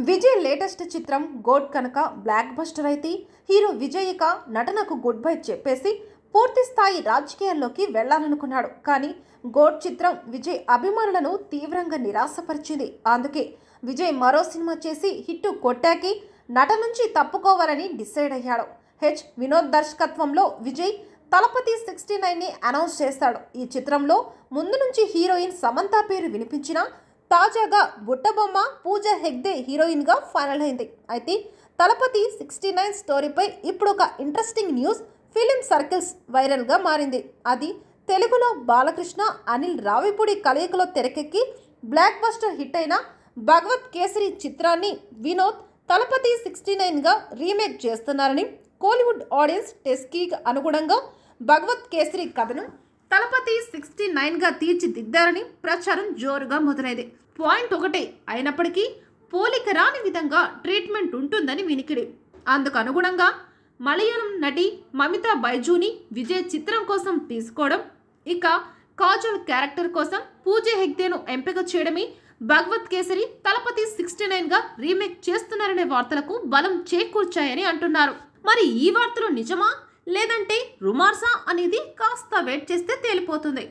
Vijay latest చిత్రం gourd కనుక block buster అయితే హీరో విజయ్ ఇక నటనకు గుడ్ బై చెప్పేసి పూర్తి స్థాయి రాజకీయాల్లోకి వెళ్లాలనుకున్నాడు. కానీ గోడ్ చిత్రం విజయ్ అభిమానులను తీవ్రంగా నిరాశపరిచింది. అందుకే విజయ్ మరో సినిమా చేసి హిట్ కొట్టాకి నట నుంచి తప్పుకోవాలని డిసైడ్ అయ్యాడు. వినోద్ దర్శకత్వంలో విజయ్ తలపతి 69ని అనౌన్స్ చేశాడు. ఈ చిత్రంలో ముందు నుంచి హీరోయిన్ సమంత పేరు వినిపించినా తాజాగా బుట్టబొమ్మ పూజా హెగ్డే హీరోయిన్గా ఫైనల్ అయింది. అయితే తలపతి 69 స్టోరీపై ఇప్పుడు ఒక ఇంట్రెస్టింగ్ న్యూస్ ఫిలిం సర్కిల్స్ వైరల్గా మారింది. అది తెలుగులో బాలకృష్ణ అనిల్ రావిపూడి కలయికలో తెరకెక్కి బ్లాక్ బస్టర్ హిట్ అయిన భగవత్ కేసరి చిత్రాన్ని వినోద్ తలపతి 69గా రీమేక్ చేస్తున్నారని కోలీవుడ్ ఆడియన్స్ టెస్ట్కి అనుగుణంగా భగవత్ కేసరి కథను తలపతి 69గా తీర్చిదిద్దారని ప్రచారం జోరుగా మొదలైంది. పాయింట్ ఒకటే అయినప్పటికీ పోలిక రాని విధంగా ట్రీట్మెంట్ ఉంటుందని వినికిడి. అందుకు అనుగుణంగా మలయాళం నటి మమితా బైజూని విజయ్ చిత్రం కోసం తీసుకోవడం, ఇక కాజల్ క్యారెక్టర్ కోసం పూజా హెగ్డేను ఎంపిక చేయడమే భగవత్ కేసరి తలపతి 69గా రీమేక్ చేస్తున్నారనే వార్తలకు బలం చేకూర్చాయని అంటున్నారు. మరి ఈ వార్తలు నిజమా లేదంటే రుమార్సా అనేది కాస్త వెయిట్ చేస్తే తేలిపోతుంది.